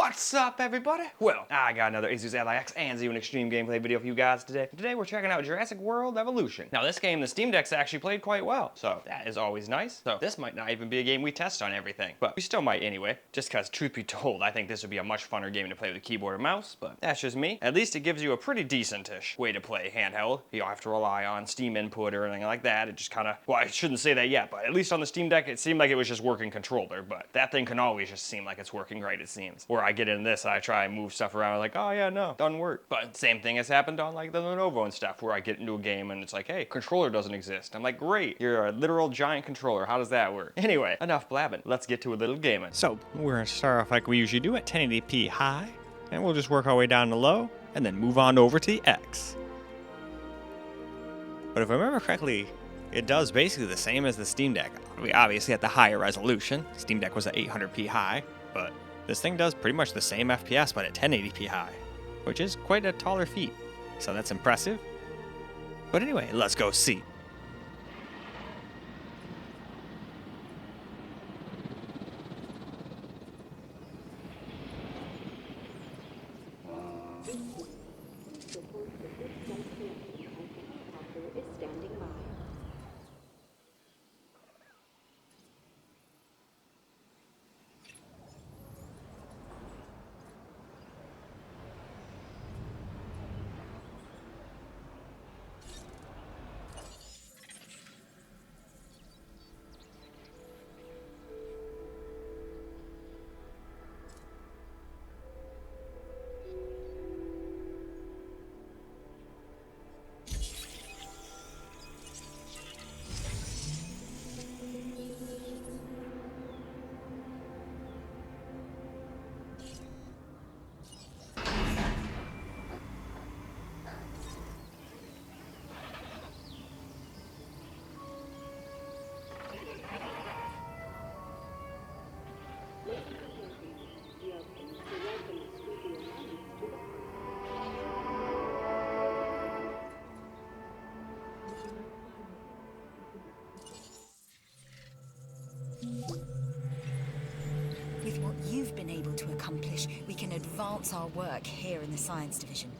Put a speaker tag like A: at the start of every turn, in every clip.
A: What's up, everybody? Well, I got another Asus ROG and Z1 Extreme gameplay video for you guys today. Today we're checking out Jurassic World Evolution. Now this game, the Steam Deck's actually played quite well, so that is always nice. So this might not even be a game we test on everything, but we still might anyway. Just cause, truth be told, I think this would be a much funner game to play with a keyboard and mouse, but that's just me. At least it gives you a pretty decent-ish way to play handheld. You don't have to rely on Steam input or anything like that. It just kinda, well, I shouldn't say that yet, but at least on the Steam Deck, it seemed like it was just working controller, but that thing can always just seem like it's working right, it seems. Where I get in this, I try and move stuff around like, oh yeah, no, doesn't work. But same thing has happened on like the Lenovo and stuff, where I get into a game and it's like, hey, controller doesn't exist. I'm like, great, you're a literal giant controller. How does that work? Anyway, enough blabbing. Let's get to a little gaming.
B: So we're gonna start off like we usually do at 1080p high, and we'll just work our way down to low, and then move on over to the X. But if I remember correctly, it does basically the same as the Steam Deck. We obviously at the higher resolution. Steam Deck was at 800p high, but this thing does pretty much the same FPS, but at 1080p high, which is quite a taller feat. So that's impressive. But anyway, let's go see.
C: With what you've been able to accomplish, we can advance our work here in the Science Division.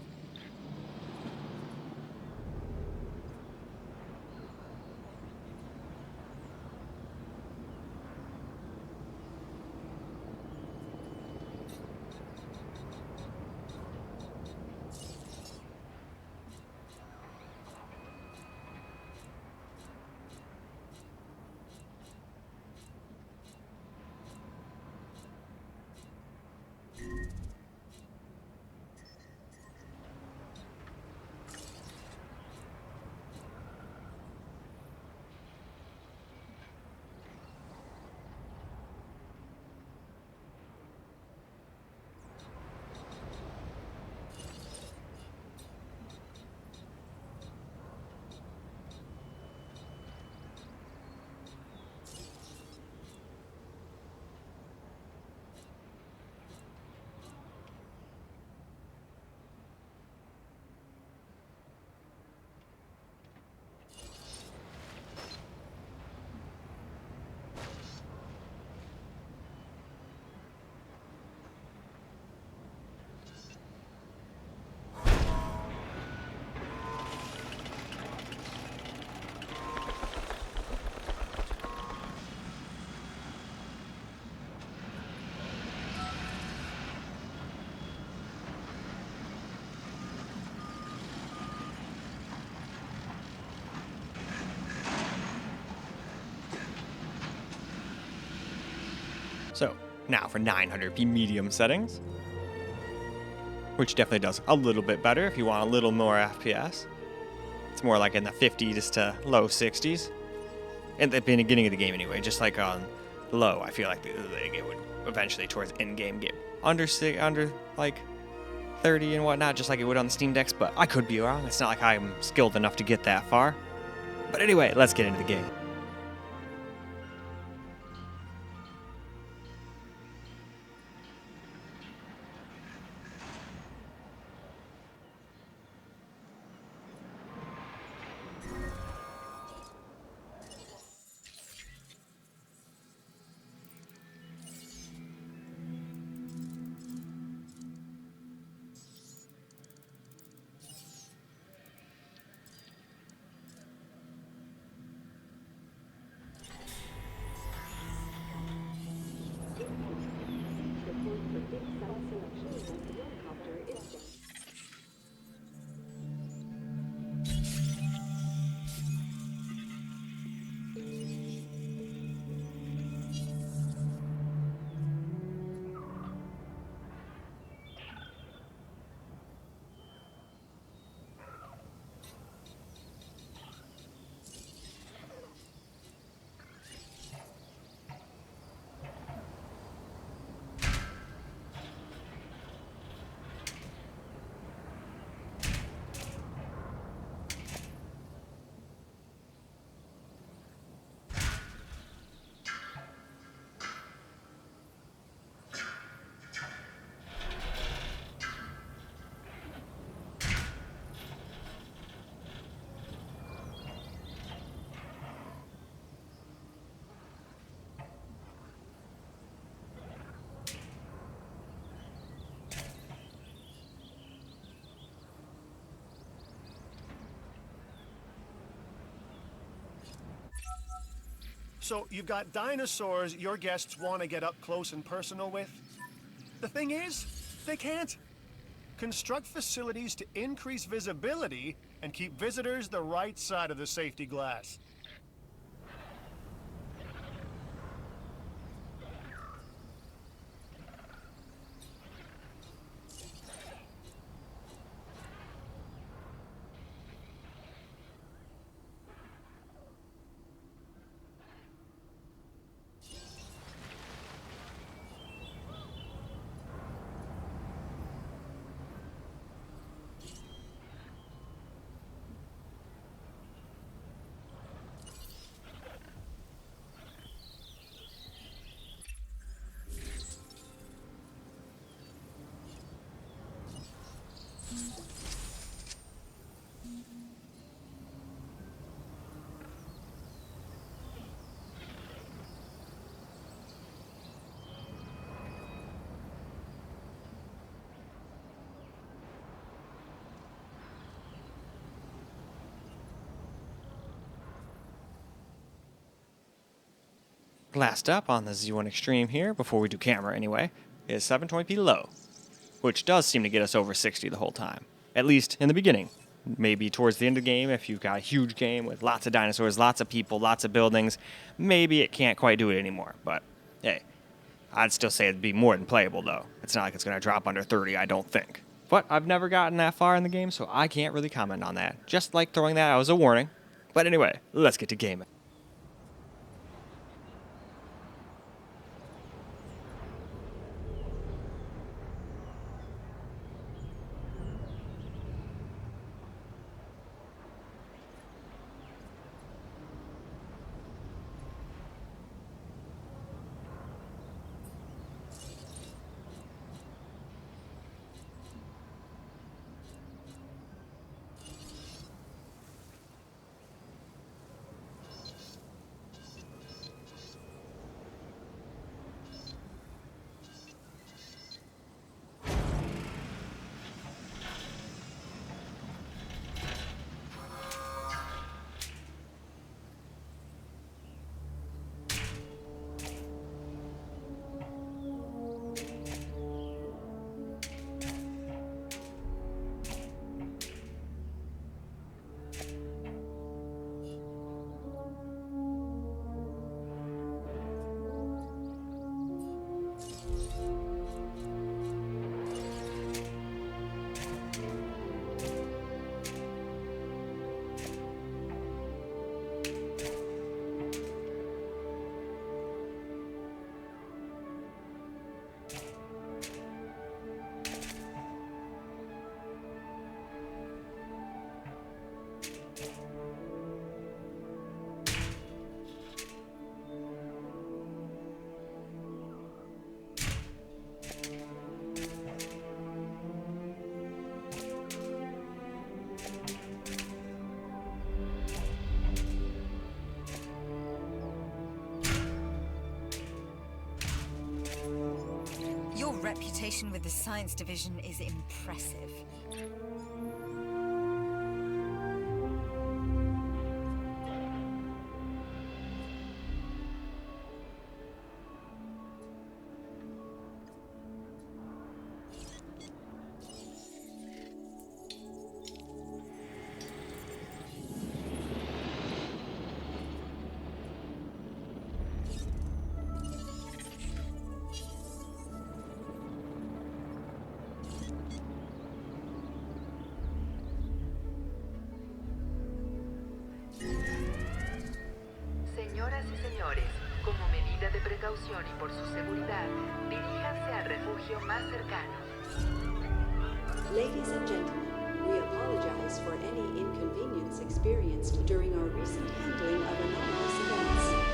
B: So now for 900p medium settings, which definitely does a little bit better if you want a little more FPS. It's more like in the 50s to low 60s. At the beginning of the game anyway, just like on low, I feel like it would eventually towards in-game get under like 30 and whatnot, just like it would on the Steam Decks, but I could be wrong. It's not like I'm skilled enough to get that far. But anyway, let's get into the game.
D: So you've got dinosaurs your guests want to get up close and personal with. The thing is, they can't. Construct facilities to increase visibility and keep visitors the right side of the safety glass.
B: Last up on the Z1 Extreme here, before we do camera anyway, is 720p low, which does seem to get us over 60 the whole time, at least in the beginning. Maybe towards the end of the game, if you've got a huge game with lots of dinosaurs, lots of people, lots of buildings, maybe it can't quite do it anymore, but hey, I'd still say it'd be more than playable though. It's not like it's going to drop under 30, I don't think. But I've never gotten that far in the game, so I can't really comment on that. Just like throwing that out as a warning. But anyway, let's get to gaming.
C: Your reputation with the science division is impressive.
E: Señoras y señores, como medida de precaución y por su seguridad, diríjanse al refugio más cercano.
F: Ladies and gentlemen, we apologize for any inconvenience experienced during our recent handling of anomalous events.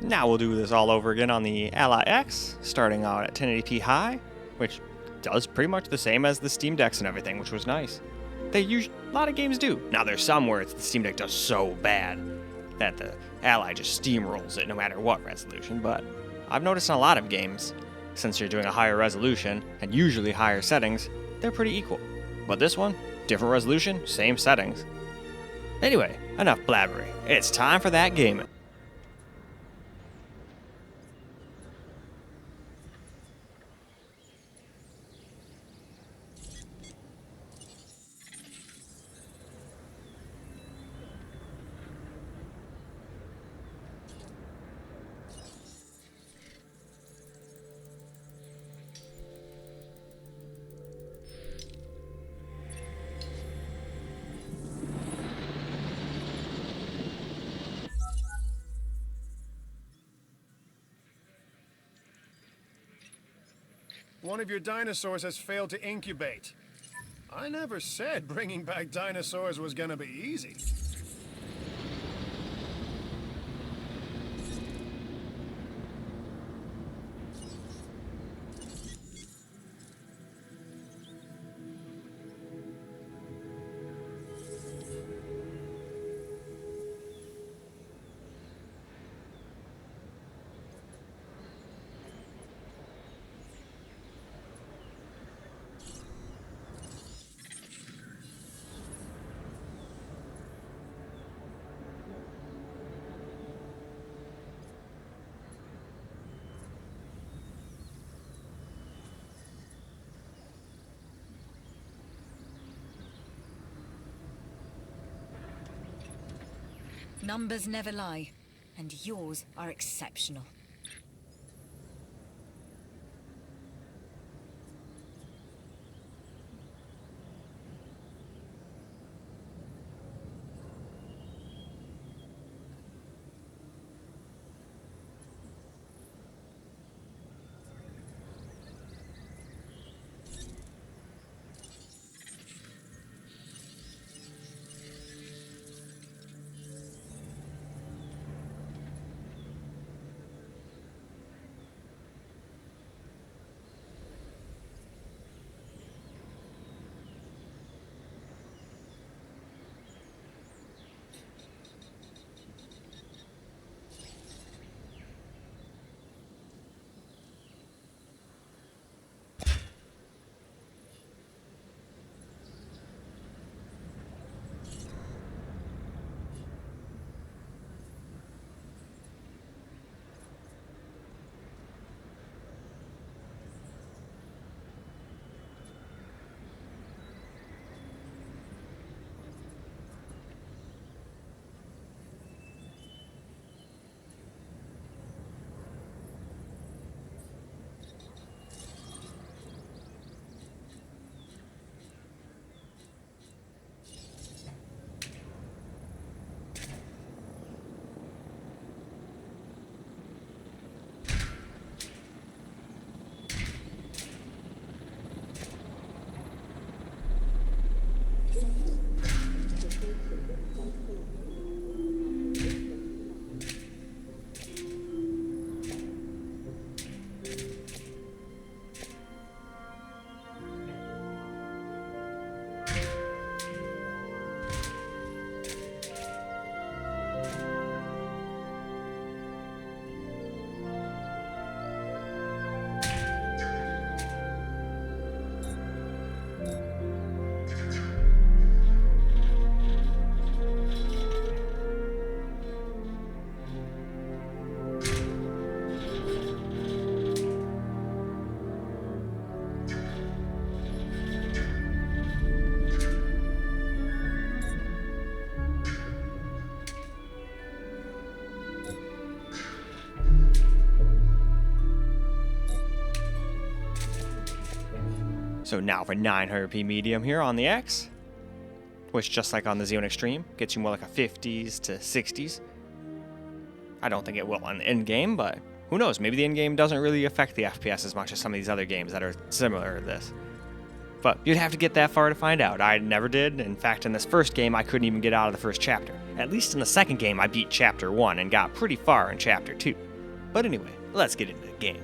B: Now we'll do this all over again on the Ally X, starting out at 1080p high, which does pretty much the same as the Steam Decks and everything, which was nice. A lot of games do. Now there's some where the Steam Deck does so bad that the Ally just steamrolls it no matter what resolution, but I've noticed in a lot of games, since you're doing a higher resolution and usually higher settings, they're pretty equal. But this one, different resolution, same settings. Anyway, enough blabbering. It's time for that gaming.
D: One of your dinosaurs has failed to incubate. I never said bringing back dinosaurs was gonna be easy.
C: Numbers never lie, and yours are exceptional.
B: So now for 900p medium here on the X, which just like on the Xeon Extreme, gets you more like a 50s to 60s. I don't think it will on the in-game, but who knows, maybe the in-game doesn't really affect the FPS as much as some of these other games that are similar to this. But you'd have to get that far to find out. I never did. In fact, in this first game, I couldn't even get out of the first chapter. At least in the second game, I beat Chapter 1 and got pretty far in Chapter 2. But anyway, let's get into the game.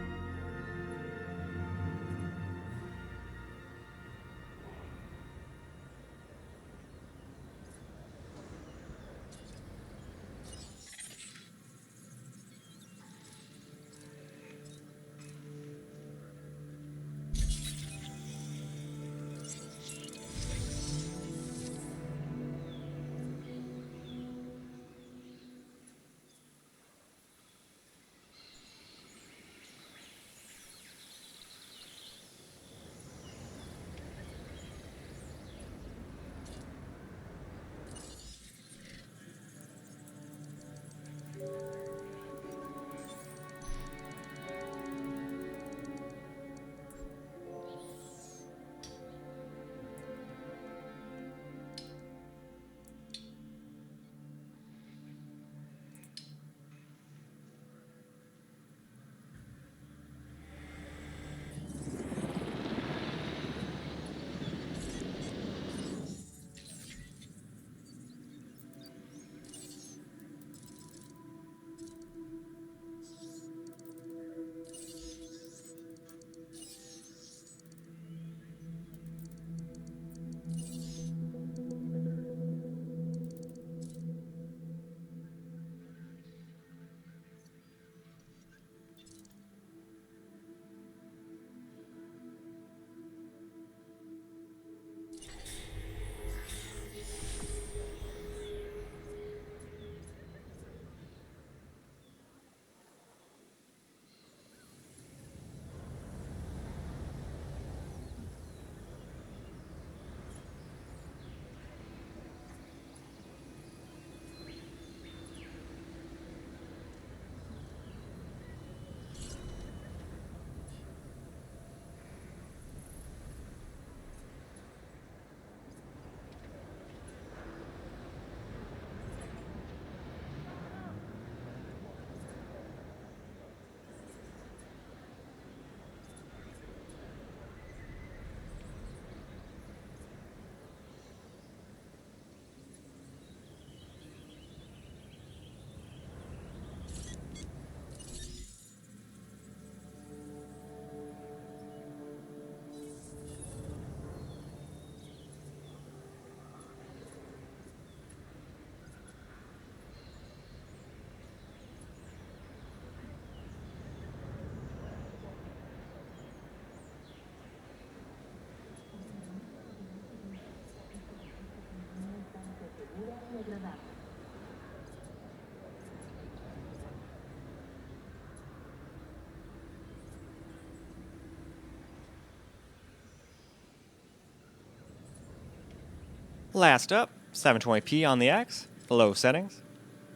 B: Last up, 720p on the X, low settings,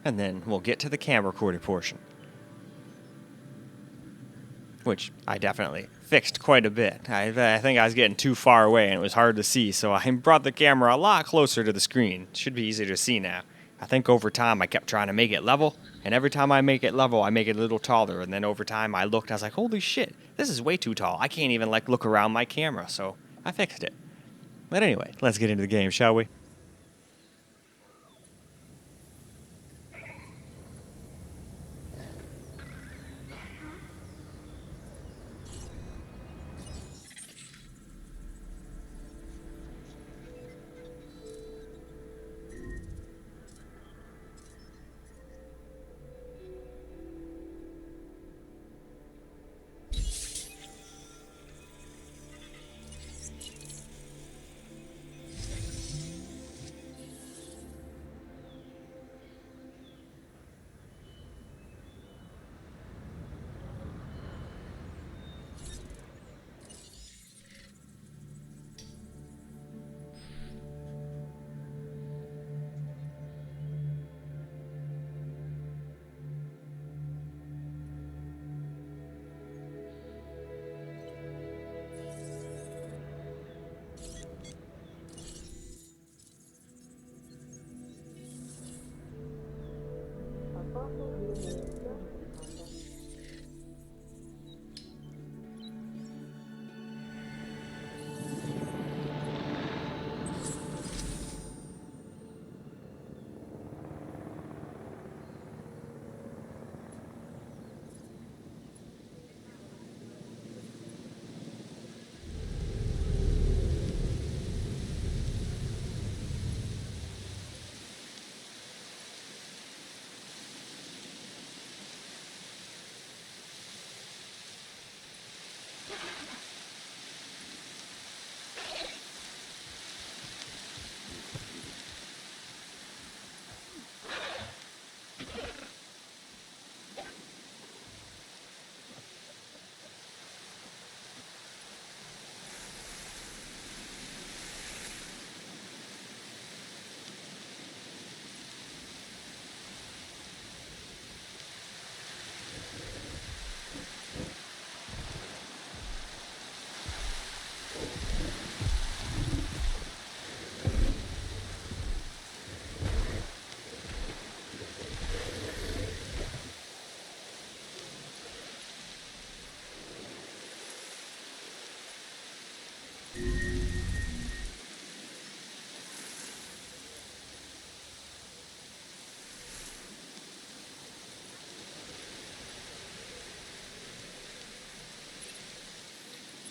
B: and then we'll get to the camera recording portion, which I definitely fixed quite a bit. I think I was getting too far away and it was hard to see, so I brought the camera a lot closer to the screen. It should be easier to see now. I think over time I kept trying to make it level, and every time I make it level, I make it a little taller, and then over time I looked, I was like, holy shit, this is way too tall. I can't even look around my camera, so I fixed it. But anyway, let's get into the game, shall we?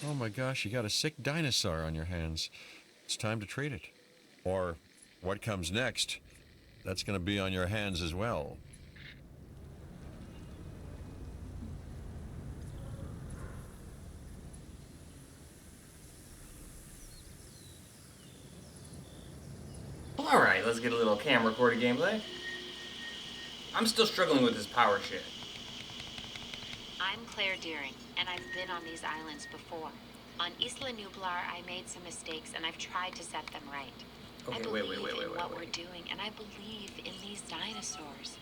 G: Oh my gosh, you got a sick dinosaur on your hands. It's time to treat it. Or what comes next, that's going to be on your hands as well.
A: Alright, let's get a little camera recorded gameplay. I'm still struggling with this power shit.
H: I'm Claire Deering, and I've been on these islands before. On Isla Nublar, I made some mistakes, and I've tried to set them right.
A: Okay,
H: I believe
A: wait,
H: in what we're doing, and I believe in these dinosaurs.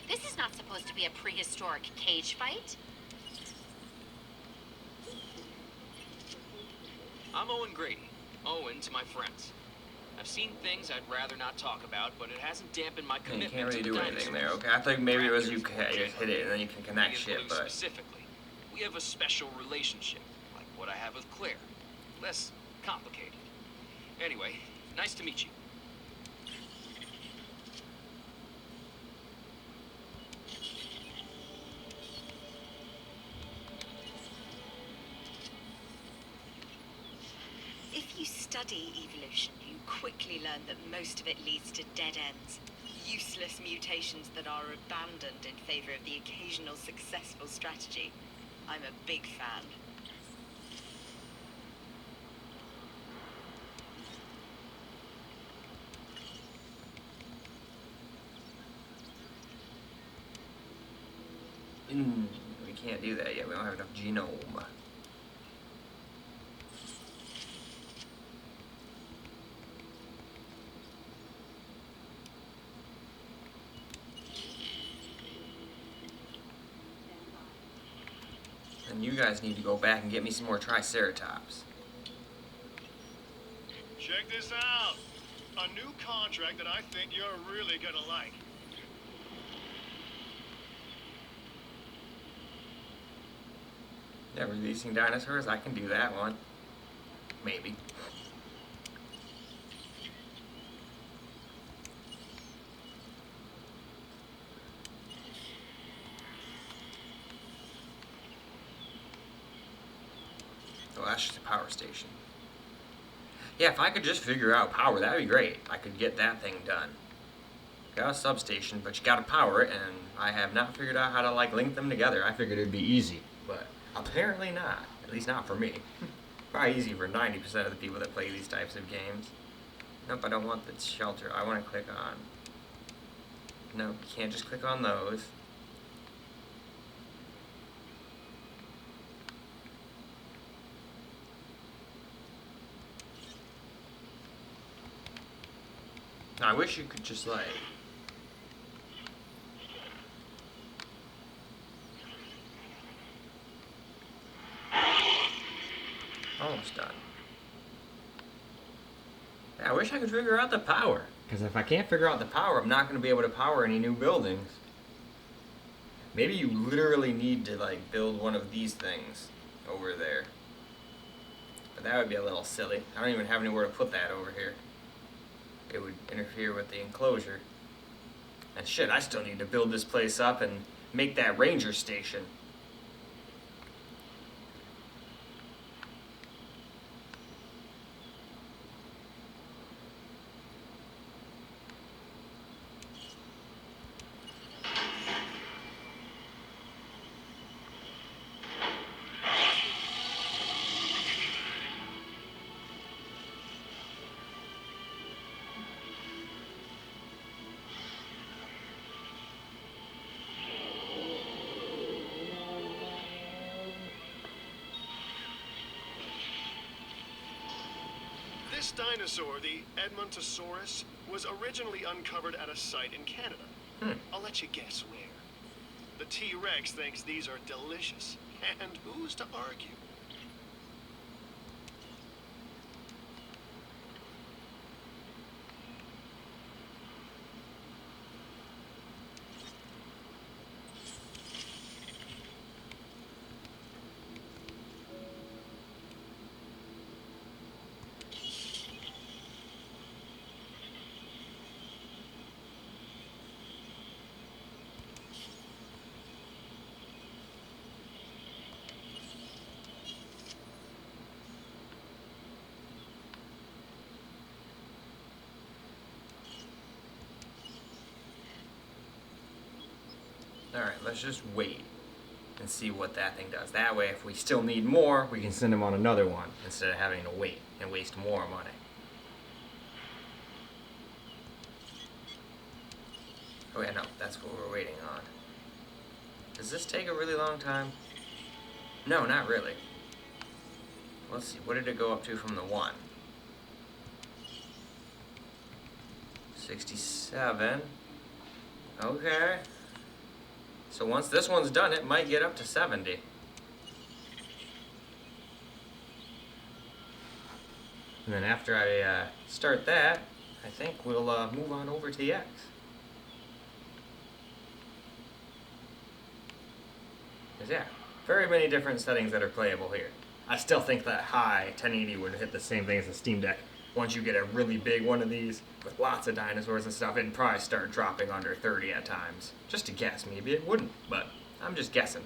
H: This is not supposed to be a prehistoric cage fight.
I: I'm Owen Grady. Owen to my friends. I've seen things I'd rather not talk about, but it hasn't dampened my
A: You
I: commitment
A: can't really
I: to
A: do
I: the
A: anything there,
I: dinosaurs.
A: okay? I thought maybe it was you
I: Raptors,
A: just hit it and then you can connect
I: Me and
A: shit,
I: Blue
A: but...
I: specifically, we have a special relationship, like what I have with Claire. Less complicated. Anyway, nice to meet you.
C: If you study evolution, you quickly learn that most of it leads to dead ends. Useless mutations that are abandoned in favor of the occasional successful strategy. I'm a big fan.
A: We can't do that yet. We don't have enough genome. And you guys need to go back and get me some more Triceratops.
D: Check this out. A new contract that I think you're really gonna like.
A: Yeah, releasing dinosaurs? I can do that one. Maybe. Oh, that's just a power station. Yeah, if I could just figure out power, that'd be great. I could get that thing done. Got a substation, but you gotta power it, and I have not figured out how to, like, link them together. I figured it'd be easy, but apparently not. At least not for me. Probably easy for 90% of the people that play these types of games. Nope, I don't want the shelter. I want to click on... No, you can't just click on those. I wish you could just, like... Almost done. Yeah, I wish I could figure out the power. Because if I can't figure out the power, I'm not going to be able to power any new buildings. Maybe you literally need to, like, build one of these things over there. But that would be a little silly. I don't even have anywhere to put that over here. It would interfere with the enclosure. And shit, I still need to build this place up and make that ranger station.
D: dinosaur, the Edmontosaurus, was originally uncovered at a site in Canada. I'll let you guess where. The T-Rex thinks these are delicious, and who's to argue?
A: Alright, let's just wait and see what that thing does. That way, if we still need more, we can send them on another one instead of having to wait and waste more money. Oh yeah, no, that's what we're waiting on. Does this take a really long time? No, not really. Let's see, what did it go up to from the 1? 67. Okay. So once this one's done, it might get up to 70. And then after I start that, I think we'll move on over to the X. Because yeah, very many different settings that are playable here. I still think that high 1080 would hit the same thing as the Steam Deck. Once you get a really big one of these with lots of dinosaurs and stuff, it'd probably start dropping under 30 at times. Just to guess, maybe it wouldn't, but I'm just guessing.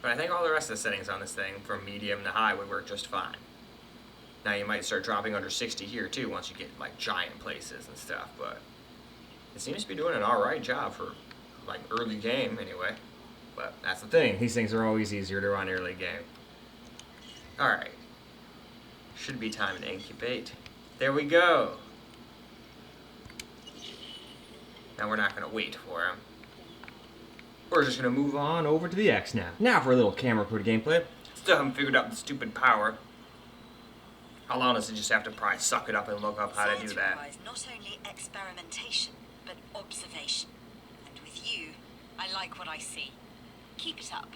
A: But I think all the rest of the settings on this thing, from medium to high, would work just fine. Now you might start dropping under 60 here too, once you get like giant places and stuff, but it seems to be doing an alright job for like early game anyway. But that's the thing, these things are always easier to run early game. Alright. Should be time to incubate. There we go. Now we're not going to wait for him. We're just going to move on over to the X now. Now for a little camera crew gameplay. Still haven't figured out the stupid power. I'll honestly just have to probably suck it up and look up how to do that.
C: Requires not only experimentation, but observation. And with you, I like what I see. Keep it up.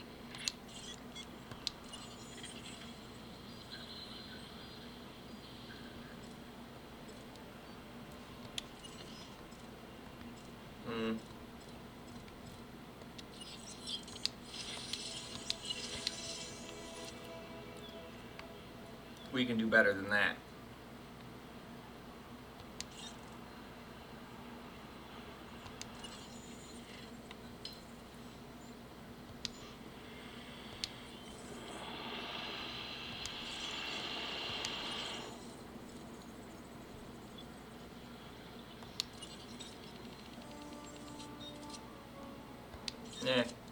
A: We can do better than that.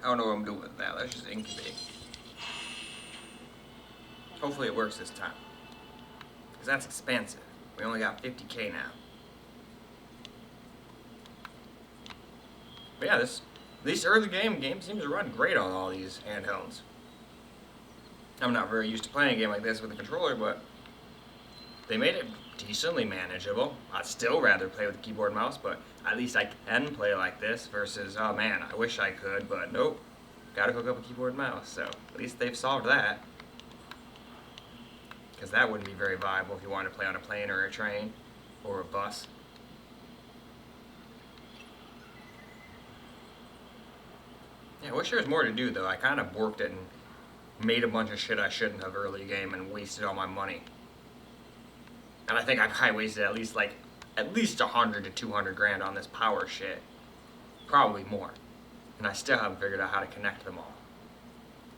A: I don't know what I'm doing with that. Let's just incubate. Hopefully it works this time. Because that's expensive. We only got 50K now. But yeah, this early game seems to run great on all these handhelds. I'm not very used to playing a game like this with a controller, but they made it decently manageable. I'd still rather play with a keyboard and mouse, but at least I can play like this versus, oh man, I wish I could, but nope. Gotta hook up a keyboard and mouse, so at least they've solved that. Because that wouldn't be very viable if you wanted to play on a plane or a train or a bus. Yeah, I wish there was more to do though. I kind of borked it and made a bunch of shit I shouldn't have early game and wasted all my money. And I think I probably wasted at least 100 to 200 grand on this power shit. Probably more. And I still haven't figured out how to connect them all.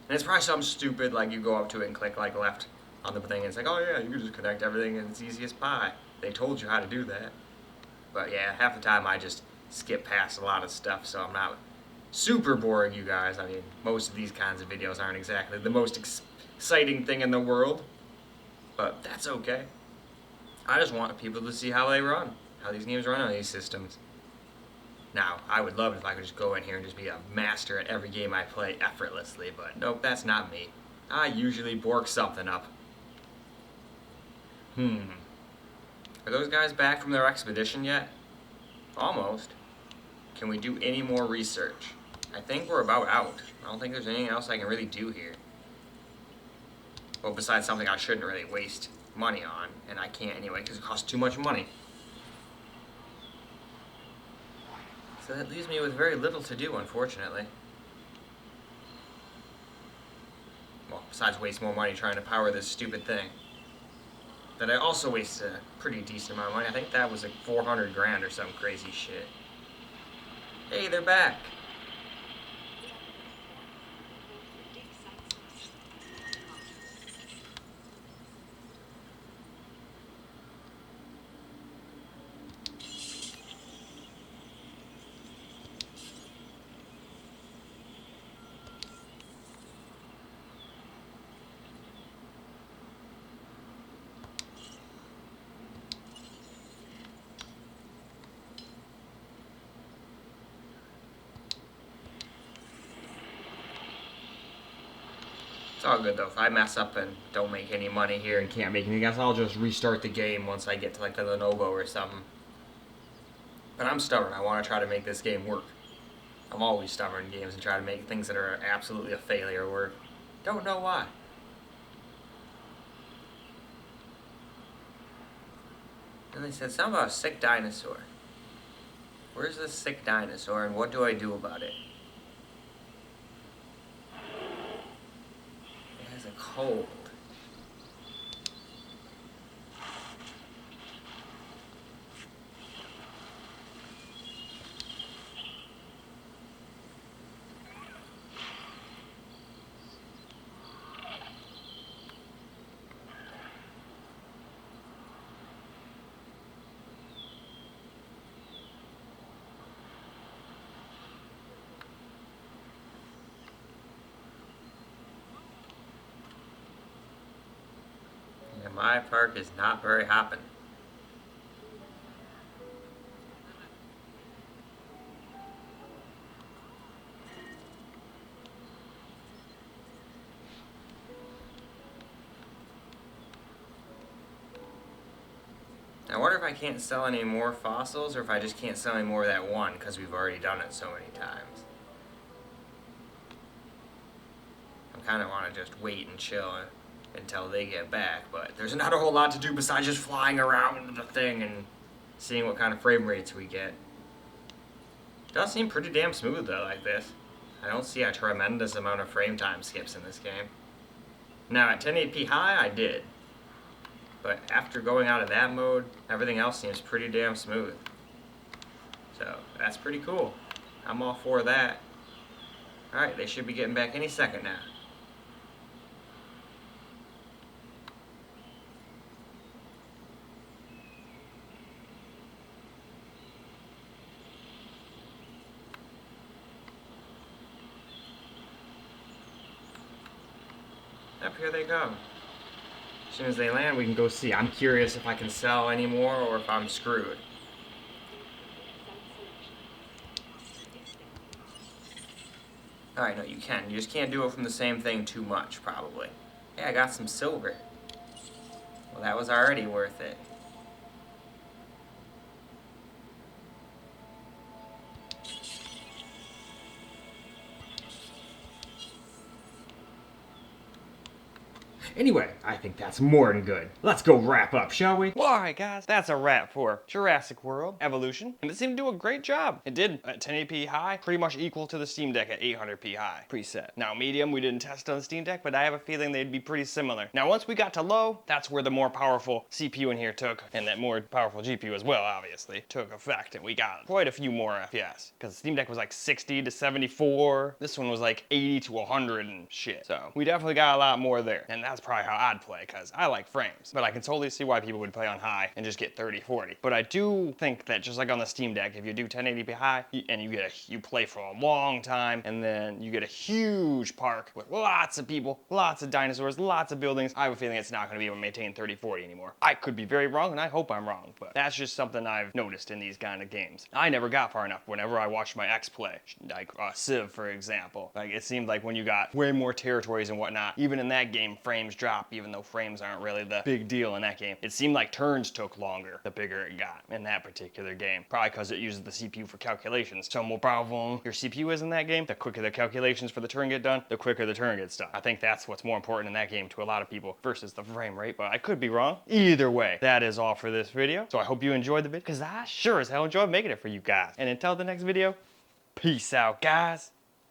A: And it's probably something stupid like you go up to it and click like left on the thing and it's like, oh yeah, you can just connect everything and it's easy as pie. They told you how to do that. But yeah, half the time I just skip past a lot of stuff, so I'm not super boring you guys. I mean, most of these kinds of videos aren't exactly the most exciting thing in the world. But that's okay. I just want people to see how they run, how these games run on these systems. Now, I would love it if I could just go in here and just be a master at every game I play effortlessly, but nope, that's not me. I usually bork something up. Are those guys back from their expedition yet? Almost. Can we do any more research? I think we're about out. I don't think there's anything else I can really do here. Well, besides something I shouldn't really waste money on, and I can't anyway because it costs too much money. So that leaves me with very little to do, unfortunately. Well, besides waste more money trying to power this stupid thing. That I also wasted a pretty decent amount of money. I think that was like 400 grand or some crazy shit. Hey, they're back. It's all good though. If I mess up and don't make any money here and can't make any, I guess I'll just restart the game once I get to like the Lenovo or something. But I'm stubborn. I want to try to make this game work. I'm always stubborn in games and try to make things that are absolutely a failure work. Don't know why. And they said something about a sick dinosaur. Where's this sick dinosaur and what do I do about it? It has a cold. And my park is not very hopping. I wonder if I can't sell any more fossils or if I just can't sell any more of that one because we've already done it so many times. I kind of want to just wait and chill until they get back, but there's not a whole lot to do besides just flying around the thing and seeing what kind of frame rates we get. It does seem pretty damn smooth though, like this. I don't see a tremendous amount of frame time skips in this game. Now at 1080p high, I did. But after going out of that mode, everything else seems pretty damn smooth. So that's pretty cool. I'm all for that. Alright, they should be getting back any second now. Up here they go. As soon as they land, we can go see. I'm curious if I can sell any more or if I'm screwed. Alright, no, you can. You just can't do it from the same thing too much, probably. Hey, I got some silver. Well, that was already worth it. Anyway, I think that's more than good. Let's go wrap up, shall we?
B: Well, alright guys, that's a wrap for Jurassic World Evolution, and it seemed to do a great job. It did at 1080p high, pretty much equal to the Steam Deck at 800p high preset. Now medium, we didn't test on the Steam Deck, but I have a feeling they'd be pretty similar. Now once we got to low, that's where the more powerful CPU in here took, and that more powerful GPU as well, obviously, took effect, and we got quite a few more FPS. Because the Steam Deck was like 60 to 74, this one was like 80 to 100 and shit. So we definitely got a lot more there, and that's probably how I'd play, because I like frames. But I can totally see why people would play on high and just get 30, 40. But I do think that just like on the Steam Deck, if you do 1080p high and you play for a long time, and then you get a huge park with lots of people, lots of dinosaurs, lots of buildings, I have a feeling it's not going to be able to maintain 30, 40 anymore. I could be very wrong, and I hope I'm wrong, but that's just something I've noticed in these kind of games. I never got far enough whenever I watched my ex play, like Civ, for example. Like, it seemed like when you got way more territories and whatnot, even in that game, frames
A: frames drop, even though frames aren't really the big deal in that game. It seemed like turns took longer the bigger it got in that particular game. Probably because it uses the CPU for calculations. So more powerful your CPU is in that game, the quicker the calculations for the turn get done, the quicker the turn gets done. I think that's what's more important in that game to a lot of people versus the frame rate, but I could be wrong. Either way, that is all for this video. So I hope you enjoyed the video, because I sure as hell enjoyed making it for you guys. And until the next video, peace out, guys.